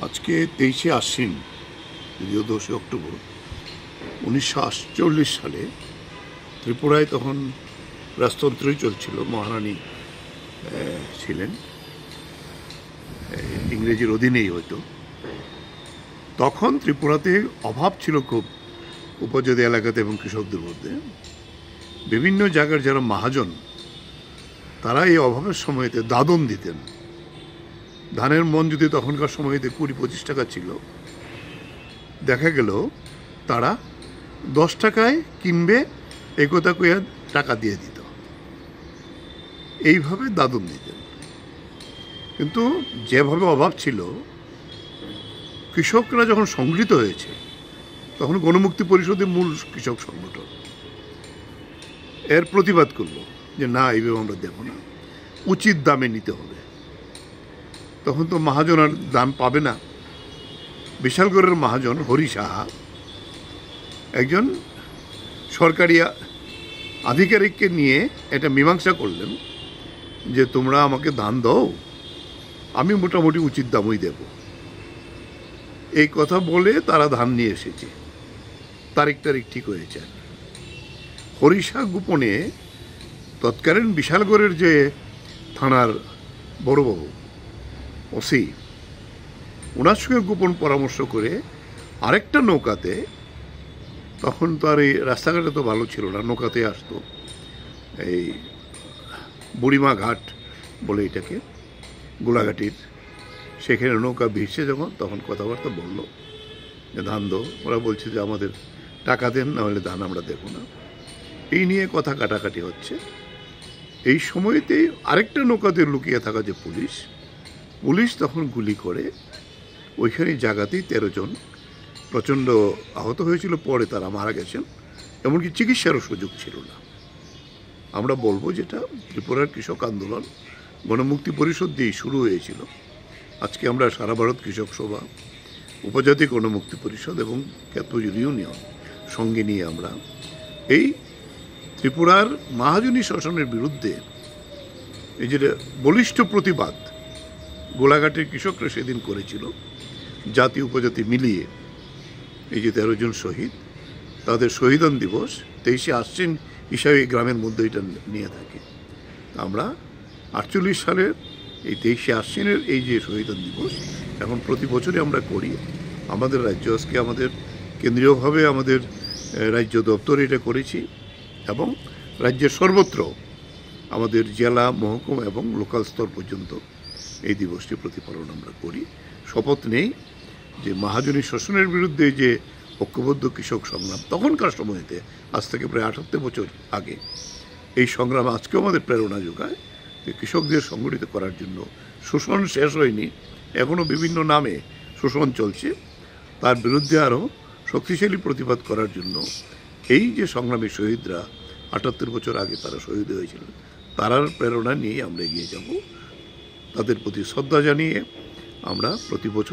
আজকে 23শে আশ্বিন, যদিও 2শে অক্টোবর 1948 সালে ত্রিপুরায় তখন রাজতন্ত্রই চলছিল, মহারানী ছিলেন, ইংরেজির অধীনেই হয়তো। তখন ত্রিপুরাতে অভাব ছিল খুব, উপজাতি এলাকাতে এবং কৃষকদের মধ্যে। বিভিন্ন জায়গার যারা মহাজন, তারা এই অভাবের সময়তে দাদন দিতেন। ধানের মন যদি তখনকার সময়তে 20-25 টাকা ছিল, দেখা গেল তারা 10 টাকায় কিনবে, একথা কইয়া টাকা দিয়ে দিত। এইভাবে দাদন দিতেন। কিন্তু যেভাবে অভাব ছিল, কৃষকরা যখন সংগঠিত হয়েছে, তখন গণমুক্তি পরিষদের মূল কৃষক সংগঠন এর প্রতিবাদ করলো যে না, এইভাবে আমরা দেব না, উচিত দামে নিতে হবে। তখন তো মহাজন আর দাম পাবে না। বিশালগড়ের মহাজন হরি সাহা একজন সরকারি আধিকারিককে নিয়ে এটা মীমাংসা করলেন যে তোমরা আমাকে ধান দাও, আমি মোটামুটি উচিত দামই দেব। এই কথা বলে তারা ধান নিয়ে এসেছে, তারিখ ঠিক হয়েছে। হরিষা গোপনে তৎকালীন বিশালগড়ের যে থানার বড়বাবু ওসি, ওনার সঙ্গে গোপন পরামর্শ করে আরেকটা নৌকাতে, তখন তো আর এই রাস্তাঘাটে তো ভালো ছিল না, নৌকাতে আসতো, এই বুড়িমা ঘাট বলে এটাকে, গোলাঘাটির, সেখানে নৌকা ভিড়ছে যখন, তখন কথাবার্তা বললো যে ধান দো। ওরা বলছে যে আমাদের টাকা দেন, না হলে ধান আমরা দেবো না। এই নিয়ে কথা কাটাকাটি হচ্ছে। এই সময়তেই আরেকটা নৌকাতে লুকিয়ে থাকা যে পুলিশ তখন গুলি করে ওইখানে জায়গাতেই 13 জন প্রচণ্ড আহত হয়েছিল, পরে তারা মারা গেছেন, এমনকি চিকিৎসারও সুযোগ ছিল না। আমরা বলবো যেটা ত্রিপুরার কৃষক আন্দোলন গণমুক্তি পরিষদ দিয়েই শুরু হয়েছিল। আজকে আমরা সারা ভারত কৃষক সভা, উপজাতি গণমুক্তি পরিষদ এবং ক্যাথলিক ইউনিয়ন সঙ্গে নিয়ে আমরা এই ত্রিপুরার মহাজনী শাসনের বিরুদ্ধে এই যে বলিষ্ঠ প্রতিবাদ গোলাঘাটের কৃষকরা সেদিন করেছিল, জাতি উপজাতি মিলিয়ে। এই যে 13 জন শহীদ, তাদের শহীদান দিবস 23শে আশ্বিন হিসাবে গ্রামের মধ্যে এটা নিয়ে থাকে। আমরা 48 সালের এই 23শে আশ্বিনের এই যে শহীদান দিবস এখন প্রতি বছরই আমরা করি। আমাদের রাজ্য আজকে আমাদের কেন্দ্রীয়ভাবে আমাদের রাজ্য দপ্তরে এটা করেছি, এবং রাজ্যের সর্বত্র আমাদের জেলা, মহকুমা এবং লোকাল স্তর পর্যন্ত এই দিবসটি প্রতিপালন আমরা করি। শপথ নেই যে মহাজনী শোষণের বিরুদ্ধে যে ঐক্যবদ্ধ কৃষক সংগ্রাম, তখনকার সময়তে, আজ থেকে প্রায় 78 বছর আগে, এই সংগ্রাম আজকেও আমাদের প্রেরণা যোগায় যে কৃষকদের সংগঠিত করার জন্য। শোষণ শেষ হয়নি, এখনও বিভিন্ন নামে শোষণ চলছে, তার বিরুদ্ধে আরও শক্তিশালী প্রতিবাদ করার জন্য এই যে সংগ্রামী শহীদরা 78 বছর আগে তারা শহীদ হয়েছিলেন, তারার প্রেরণা নিয়ে আমরা এগিয়ে যাব। তাদের প্রতি শ্রদ্ধা জানিয়ে আমরা প্রতি বছর